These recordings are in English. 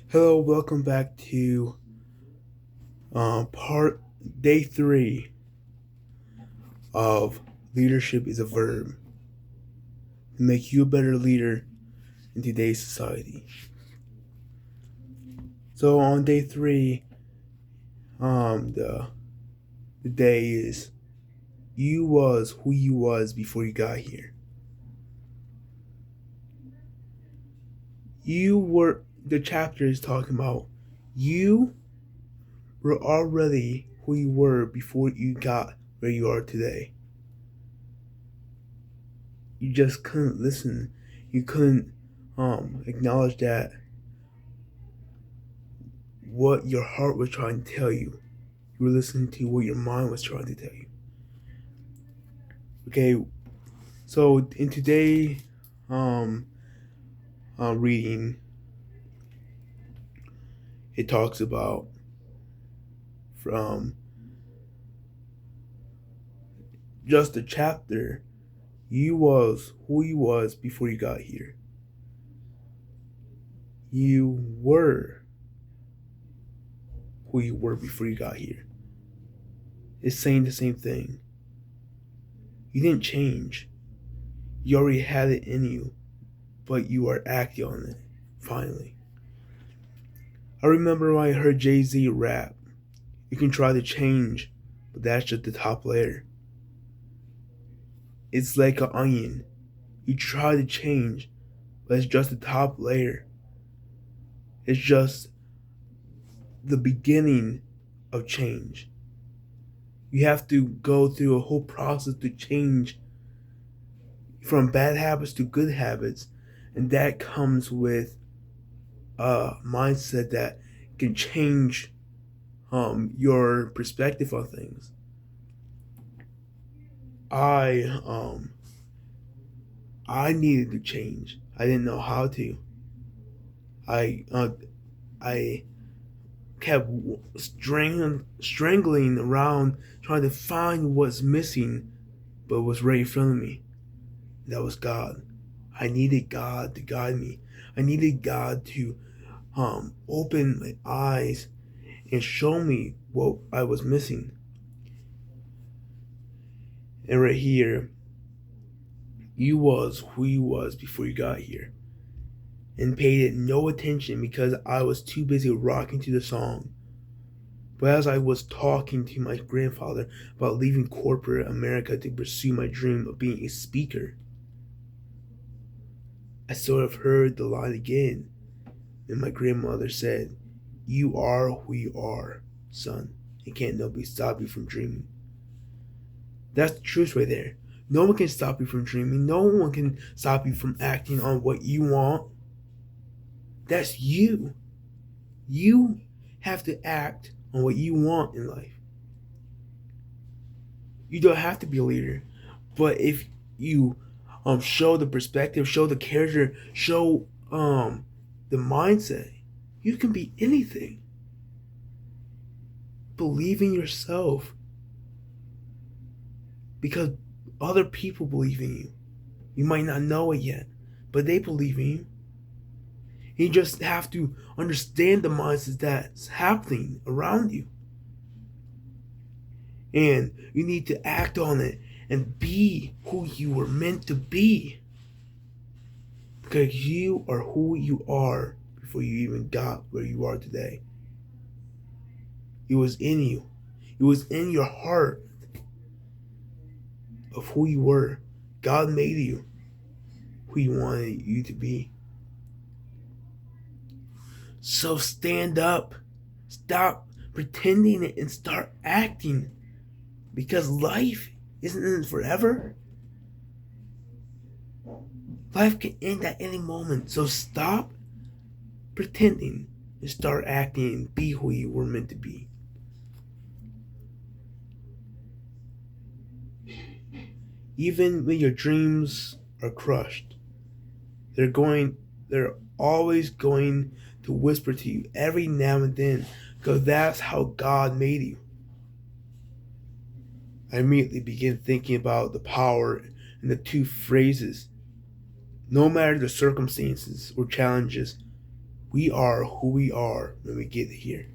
Hello, welcome back to part day 3 of leadership is a verb to make you a better leader in today's society. So on day 3, the day is you was who you was before you got here. The chapter is talking about you were already who you were before you got where you are today. You just couldn't listen. You couldn't acknowledge that what your heart was trying to tell you. You were listening to what your mind was trying to tell you. Okay, so in today reading, it talks about from just a chapter, you was who you was before you got here. You were who you were before you got here. It's saying the same thing. You didn't change. You already had it in you, but you are acting on it, finally. I remember when I heard Jay-Z rap, you can try to change, but that's just the top layer. It's like an onion. You try to change, but it's just the top layer. It's just the beginning of change. You have to go through a whole process to change from bad habits to good habits, and that comes with a mindset that can change your perspective on things. I needed to change. I didn't know how to. I kept strangling around trying to find what's missing, but was right in front of me. That was God. I needed God to guide me. I needed God to open my eyes and show me what I was missing. And right here, you was who you was before you got here. And paid it no attention because I was too busy rocking to the song. But as I was talking to my grandfather about leaving corporate America to pursue my dream of being a speaker, I sort of heard the line again. And my grandmother said, "You are who you are, son. And can't nobody stop you from dreaming." That's the truth right there. No one can stop you from dreaming. No one can stop you from acting on what you want. That's you. You have to act on what you want in life. You don't have to be a leader, but if you show the perspective, show the character, show the mindset, you can be anything. Believe in yourself because other people believe in you. You might not know it yet, but they believe in you. You just have to understand the mindset that's happening around you. And you need to act on it and be who you were meant to be. Because you are who you are before you even got where you are today. It was in you. It was in your heart of who you were. God made you who He wanted you to be. So stand up. Stop pretending it and start acting. Because life isn't forever. Life can end at any moment. So stop pretending and start acting and be who you were meant to be. Even when your dreams are crushed, they're always going to whisper to you every now and then, because that's how God made you. I immediately begin thinking about the power in the two phrases No matter the circumstances or challenges, we are who we are when we get here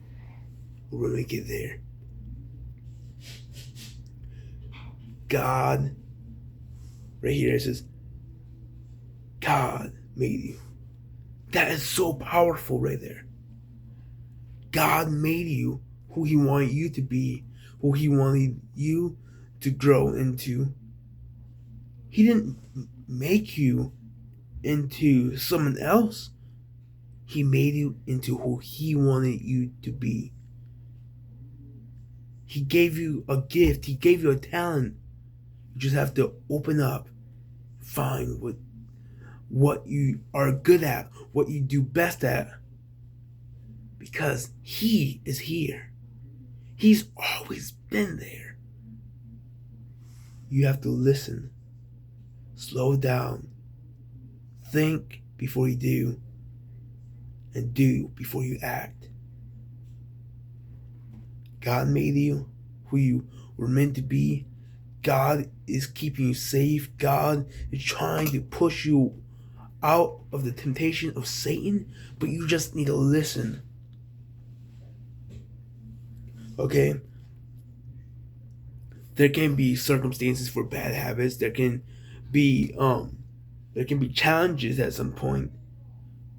or when we get there. God, right here it says, God made you. That is so powerful right there. God made you who He wanted you to be, who He wanted you to grow into. He didn't make you into someone else. He made you into who He wanted you to be. He gave you a gift. He gave you a talent. You just have to open up, find what you are good at, what you do best at. Because He is here. He's always been there. You have to listen. Slow down. Think before you do. And do before you act. God made you who you were meant to be. God is keeping you safe. God is trying to push you out of the temptation of Satan, but you just need to listen. Okay? There can be circumstances for bad habits. There can be challenges at some point.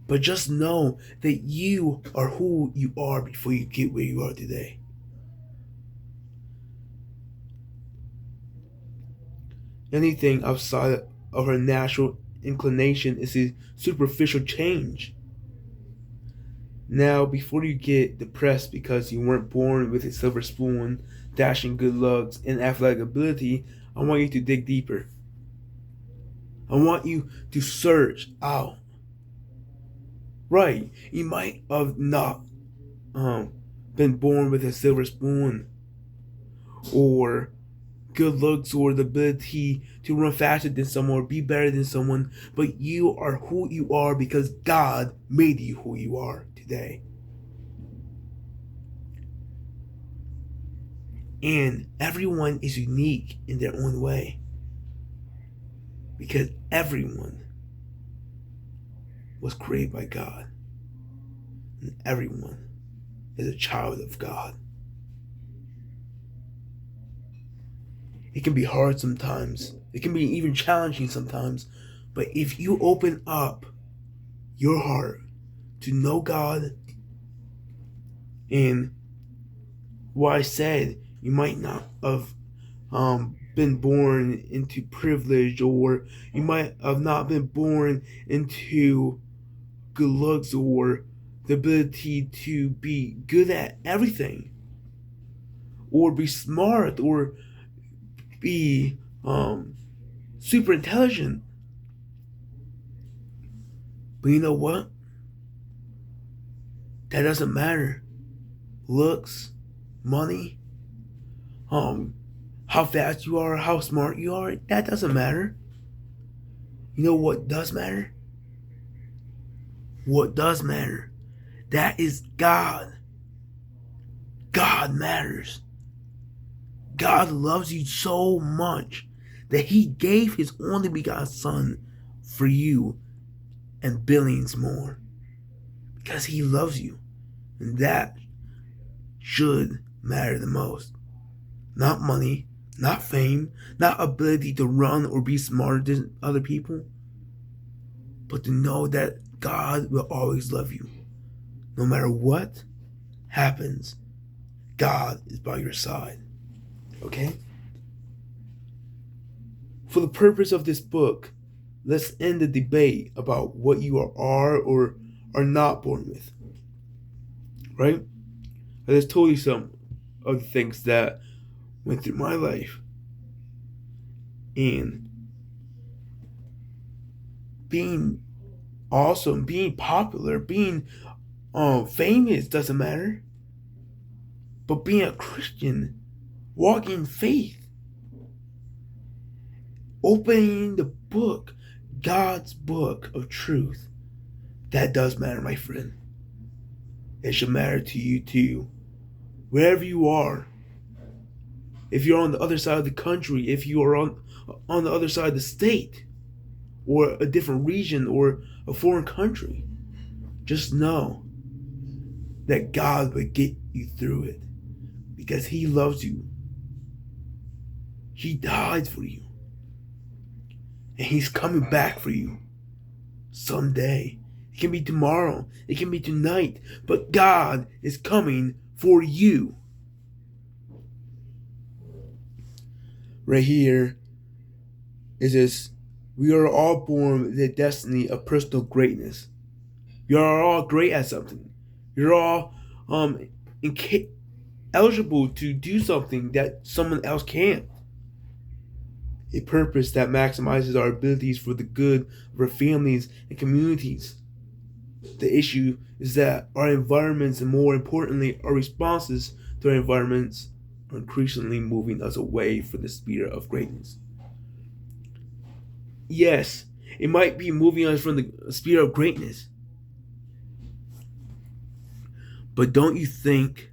But just know that you are who you are before you get where you are today. Anything outside of our natural inclination is a superficial change. Now, before you get depressed because you weren't born with a silver spoon, dashing good looks, and athletic ability, I want you to dig deeper. I want you to search out. Right, you might have not been born with a silver spoon, or good looks, or the ability to run faster than someone or be better than someone, but you are who you are because God made you who you are today. And everyone is unique in their own way because everyone was created by God, and everyone is a child of God. It can be hard sometimes. It can be even challenging sometimes. But if you open up your heart to know God, and what I said, you might not have been born into privilege, or you might have not been born into good looks or the ability to be good at everything, or be smart, or be super intelligent. But you know what? That doesn't matter. Looks, money, how fast you are, how smart you are, that doesn't matter. You know what does matter? What does matter? That is God. God matters. God loves you so much that He gave His only begotten Son for you and billions more. Because He loves you. And that should matter the most. Not money, not fame, not ability to run or be smarter than other people, but to know that God will always love you. No matter what happens, God is by your side. Okay? For the purpose of this book, let's end the debate about what you are or are not born with. Right? I just told you some of the things that went through my life. And being awesome, being popular, being famous doesn't matter. But being a Christian, walking in faith, opening the book, God's book of truth, that does matter, my friend. It should matter to you too. Wherever you are, if you're on the other side of the country, if you are on the other side of the state, or a different region or a foreign country. Just know that God will get you through it because He loves you. He died for you. And He's coming back for you someday. It can be tomorrow. It can be tonight. But God is coming for you. Right here is this: we are all born with the destiny of personal greatness. You are all great at something. You're all eligible to do something that someone else can't. A purpose that maximizes our abilities for the good of our families and communities. The issue is that our environments, and more importantly, our responses to our environments, are increasingly moving us away from the spirit of greatness. Yes, it might be moving us from the spirit of greatness, but don't you think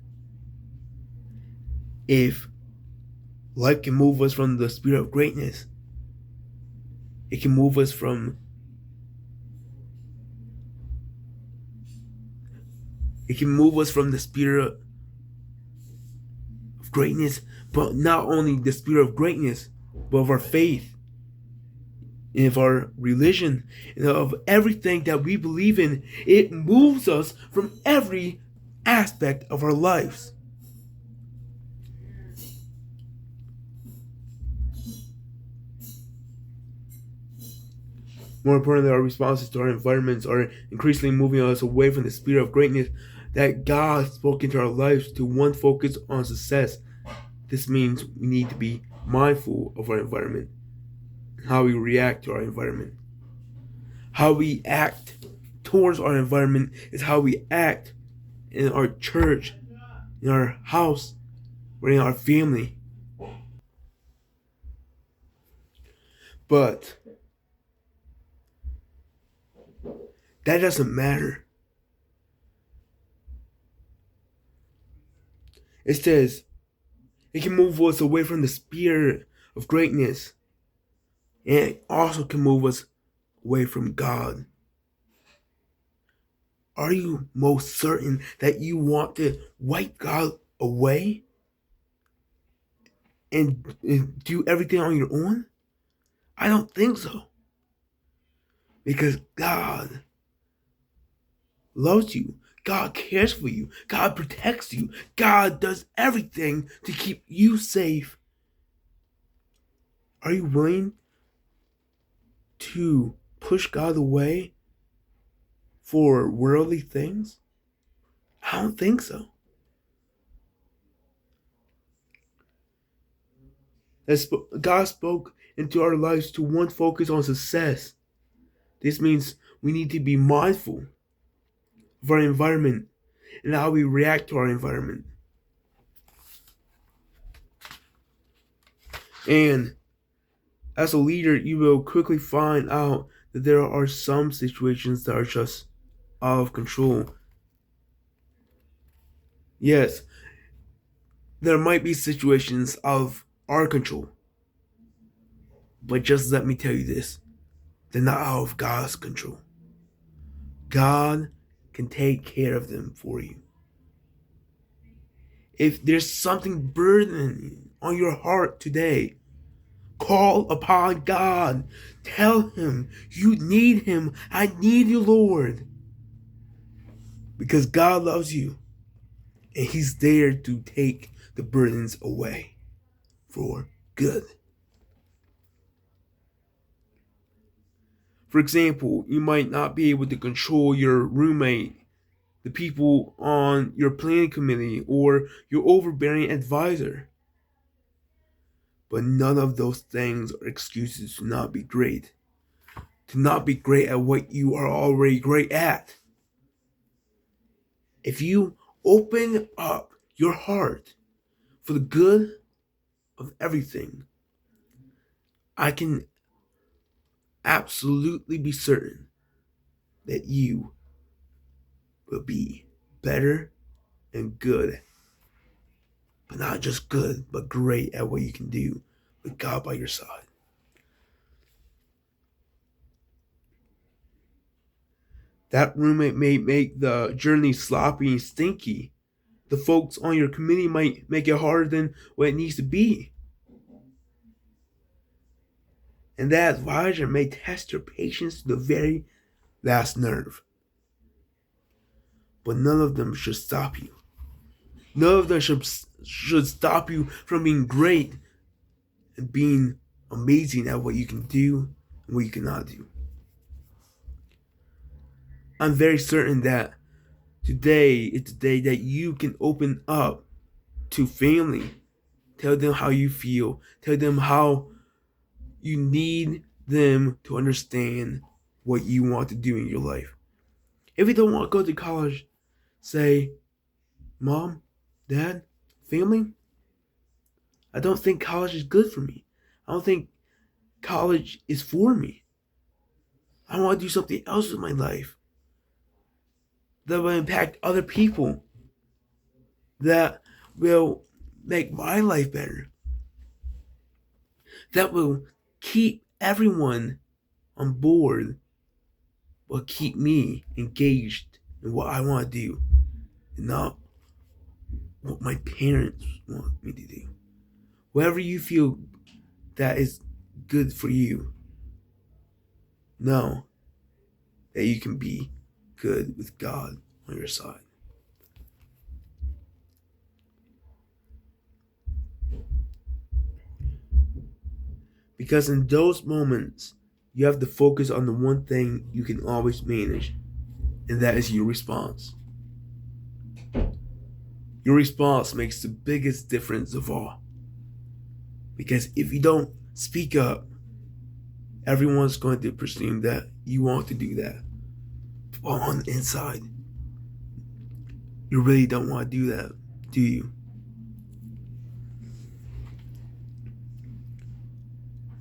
if life can move us from the spirit of greatness, it can move us from the spirit of greatness, but not only the spirit of greatness, but of our faith, and of our religion, and of everything that we believe in. It moves us from every aspect of our lives. More importantly, our responses to our environments are increasingly moving us away from the spirit of greatness that God spoke into our lives to one focus on success. This means we need to be mindful of our environment, how we react to our environment. How we act towards our environment is how we act in our church, in our house, or in our family. But that doesn't matter. It says it can move us away from the spirit of greatness, and it also can move us away from God. Are you most certain that you want to wipe God away and do everything on your own? I don't think so. Because God loves you. God cares for you. God protects you. God does everything to keep you safe. Are you willing to push God away for worldly things? I don't think so. God spoke into our lives to one focus on success. This means we need to be mindful of our environment and how we react to our environment. And as a leader, you will quickly find out that there are some situations that are just out of control. Yes, there might be situations out of our control. But just let me tell you this: they're not out of God's control. God can take care of them for you. If there's something burdening on your heart today, call upon God. Tell Him you need Him. I need you, Lord. Because God loves you, and He's there to take the burdens away for good. For example, you might not be able to control your roommate, the people on your planning committee, or your overbearing advisor. But none of those things are excuses to not be great. To not be great at what you are already great at. If you open up your heart for the good of everything, I can absolutely be certain that you will be better and good. But not just good, but great at what you can do with God by your side. That roommate may make the journey sloppy and stinky. The folks on your committee might make it harder than what it needs to be. And that advisor may test your patience to the very last nerve. But none of them should stop you. None of them should stop you from being great and being amazing at what you can do and what you cannot do. I'm very certain that today is the day that you can open up to family. Tell them how you feel. Tell them how you need them to understand what you want to do in your life. If you don't want to go to college, say, Mom, Dad, family, I don't think college is good for me. I don't think college is for me. I want to do something else with my life that will impact other people, that will make my life better, that will keep everyone on board, but keep me engaged in what I want to do and not what my parents want me to do. Whatever you feel that is good for you, know that you can be good with God on your side. Because in those moments, you have to focus on the one thing you can always manage, and that is your response. Your response makes the biggest difference of all. Because if you don't speak up, everyone's going to presume that you want to do that. But on the inside, you really don't want to do that, do you?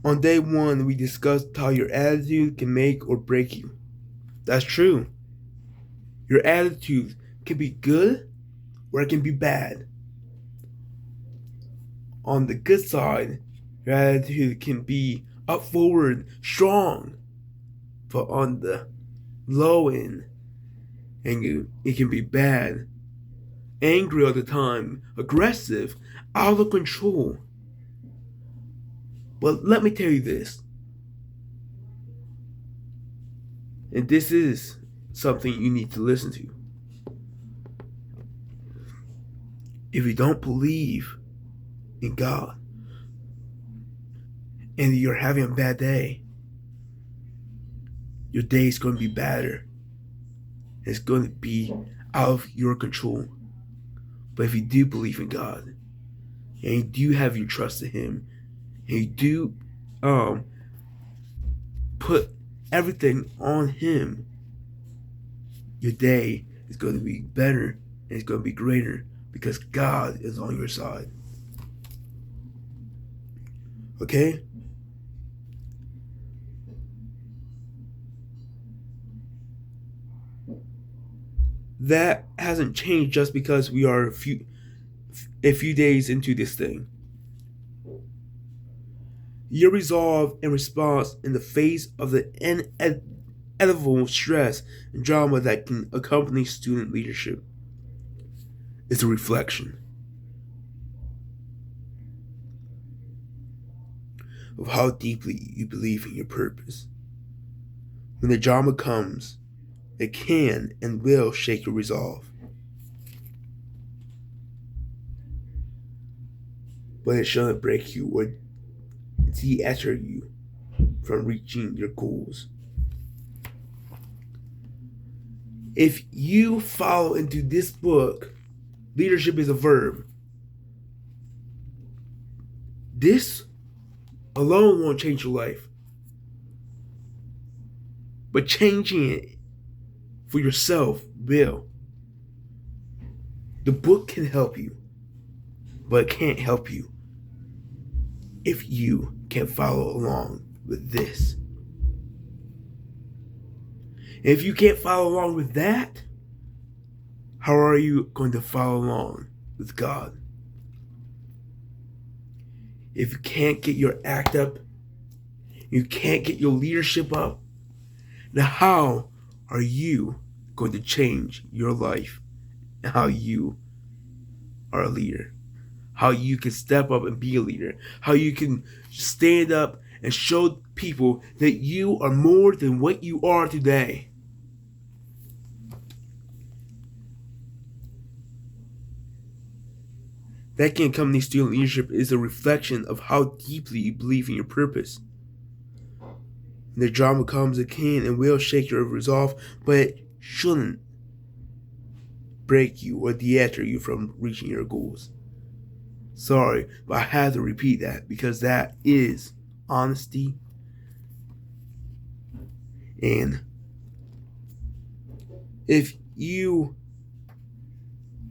On day one, we discussed how your attitude can make or break you. That's true. Your attitude can be good or it can be bad. On the good side, your attitude can be up forward, strong. But on the low end, it can be bad, angry all the time, aggressive, out of control. But let me tell you this, and this is something you need to listen to. If you don't believe in God and you're having a bad day, your day is going to be badder. It's going to be out of your control. But if you do believe in God and you do have your trust in Him and you do put everything on Him, your day is going to be better and it's going to be greater because God is on your side. Okay? That hasn't changed just because we are a few days into this thing. Your resolve and response in the face of the inevitable stress and drama that can accompany student leadership is a reflection of how deeply you believe in your purpose. When the drama comes, it can and will shake your resolve. But it shouldn't break you or deter you from reaching your goals. If you follow into this book, Leadership is a Verb, this alone won't change your life. But changing it for yourself will. The book can help you, but it can't help you if you can't follow along with this. If you can't follow along with that, how are you going to follow along with God? If you can't get your act up, you can't get your leadership up, now how are you going to change your life and how you are a leader? How you can step up and be a leader? How you can stand up and show people that you are more than what you are today? That Can Company Student Leadership is a reflection of how deeply you believe in your purpose. The drama comes, it can and will shake your resolve, but it shouldn't break you or deter you from reaching your goals. Sorry, but I have to repeat that because that is honesty. And if you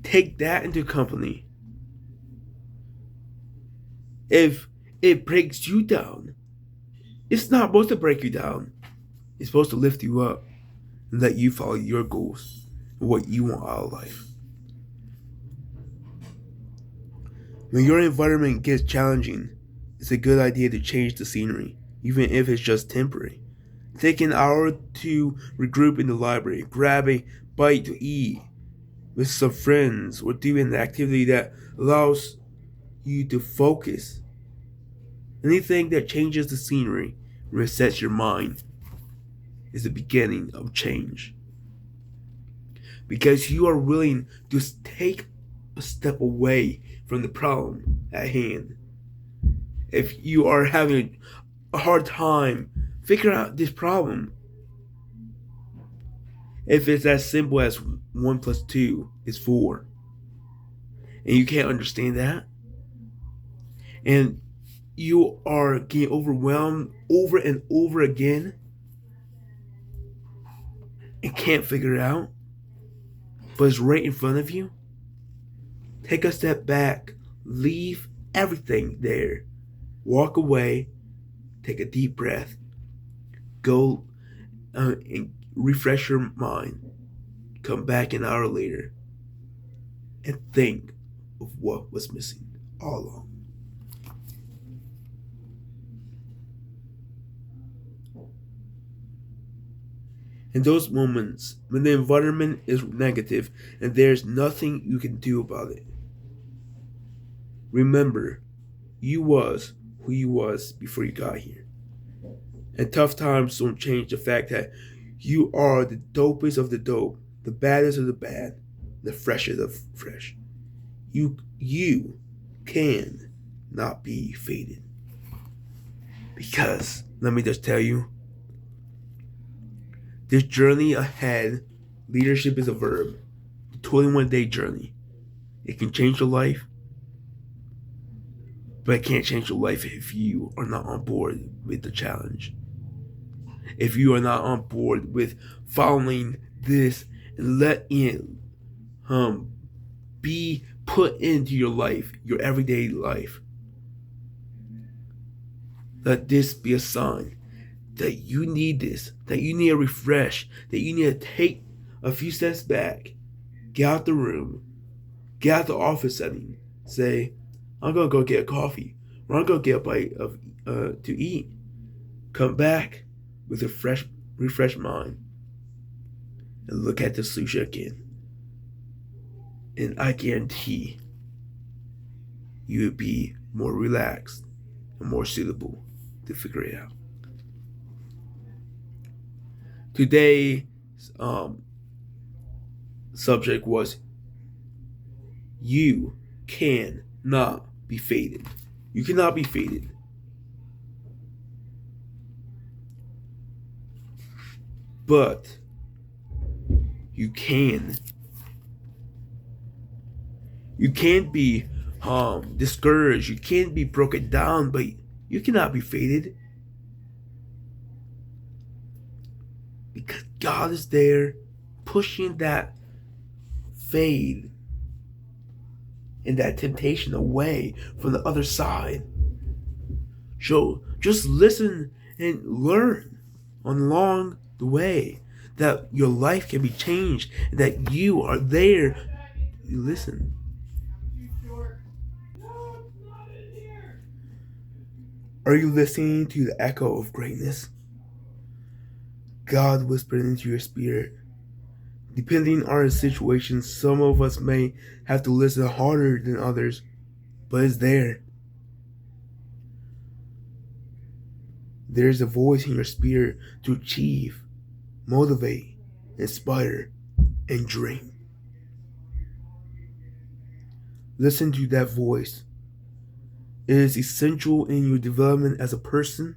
take that into company, if it breaks you down, it's not supposed to break you down. It's supposed to lift you up and let you follow your goals and what you want out of life. When your environment gets challenging, it's a good idea to change the scenery, even if it's just temporary. Take an hour to regroup in the library, grab a bite to eat with some friends, or do an activity that allows you to focus. Anything that changes the scenery, resets your mind, is the beginning of change. Because you are willing to take a step away from the problem at hand. If you are having a hard time figuring out this problem, if it's as simple as 1 plus 2 is 4, and you can't understand that, and you are getting overwhelmed over and over again and can't figure it out, but it's right in front of you, take a step back, leave everything there, walk away, take a deep breath, go and refresh your mind, come back an hour later, and think of what was missing all along. In those moments when the environment is negative and there's nothing you can do about it, remember, you was who you was before you got here. And tough times don't change the fact that you are the dopest of the dope, the baddest of the bad, the freshest of fresh. You can not be faded. Because, let me just tell you, this journey ahead, leadership is a verb. The 21-day journey. It can change your life, but it can't change your life if you are not on board with the challenge. If you are not on board with following this and letting it be put into your life, your everyday life. Let this be a sign that you need this, that you need a refresh, that you need to take a few steps back, get out the room, get out the office setting, say, I'm going to go get a coffee, or I'm going to get a bite of to eat. Come back with a refreshed mind, and look at the solution again. And I guarantee you would be more relaxed and more suitable to figure it out. Today's subject was you cannot be faded. You cannot be faded. But you can. You can't be discouraged. You can't be broken down, but you cannot be faded. Because God is there pushing that fade and that temptation away from the other side. So just listen and learn along the way that your life can be changed and that you are there. You listen. Are you listening to the echo of greatness? God whispered into your spirit. Depending on our situation, some of us may have to listen harder than others, but it's there. There's a voice in your spirit to achieve, motivate, inspire, and dream. Listen to that voice. It is essential in your development as a person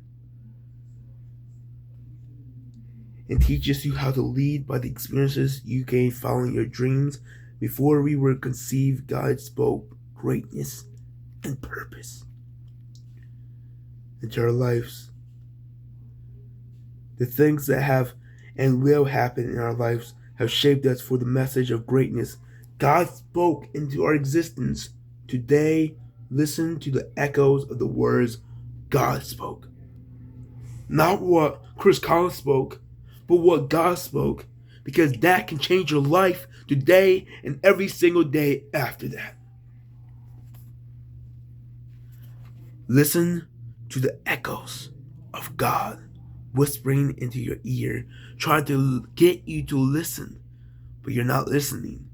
and teaches you how to lead by the experiences you gain following your dreams. Before we were conceived, God spoke greatness and purpose into our lives. The things that have and will happen in our lives have shaped us for the message of greatness God spoke into our existence. Today, listen to the echoes of the words God spoke. Not what Chris Collins spoke, but what God spoke, because that can change your life today and every single day after that. Listen to the echoes of God whispering into your ear, trying to get you to listen, but you're not listening.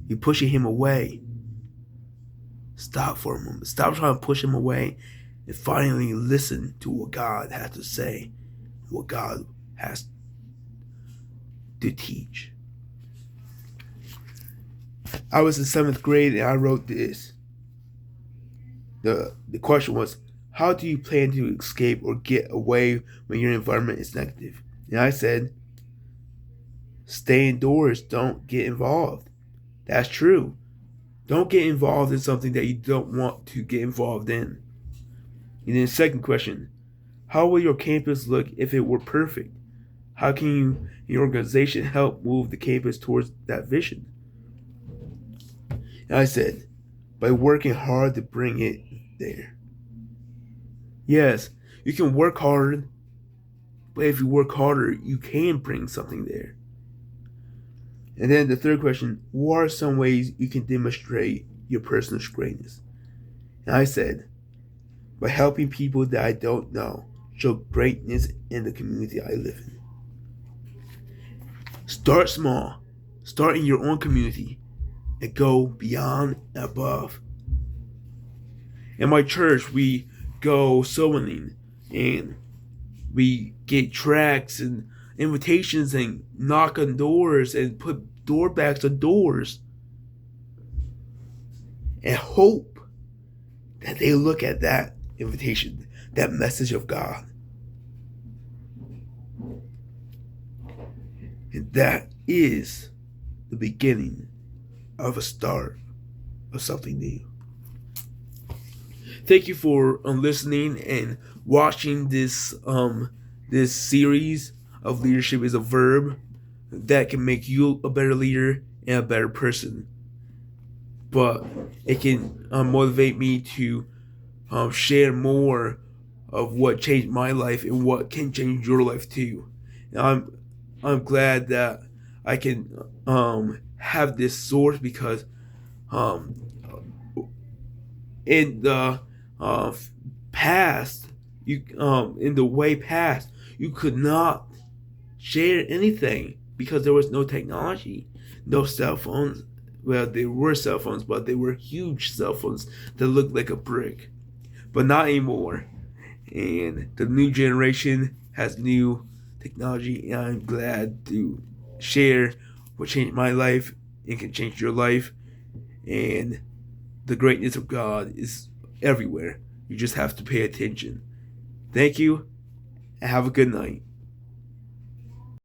You're pushing him away. Stop for a moment. Stop trying to push him away and finally listen to what God has to say, what God has to teach. I was in 7th grade and I wrote this. The question was, how do you plan to escape or get away when your environment is negative? And I said, stay indoors, don't get involved. That's true. Don't get involved in something that you don't want to get involved in. And then the second question, how will your campus look if it were perfect? How can your organization help move the campus towards that vision? And I said, by working hard to bring it there. Yes, you can work hard, but if you work harder, you can bring something there. And then the third question, what are some ways you can demonstrate your personal greatness? And I said, by helping people that I don't know show greatness in the community I live in. Start small, start in your own community, and go beyond and above. In my church, we go sewing and we get tracts and invitations and knock on doors and put door backs on doors and hope that they look at that invitation, that message of God. And that is the beginning of a start of something new. Thank you for listening and watching this this series of Leadership is a Verb that can make you a better leader and a better person. But it can motivate me to share more of what changed my life and what can change your life too. And I'm glad that I can have this source because in the past, in the way past, you could not share anything because there was no technology, no cell phones. Well, there were cell phones, but they were huge cell phones that looked like a brick. But not anymore. And the new generation has new technology, and I'm glad to share what changed my life and can change your life. And the greatness of God is everywhere. You just have to pay attention. Thank you, and have a good night.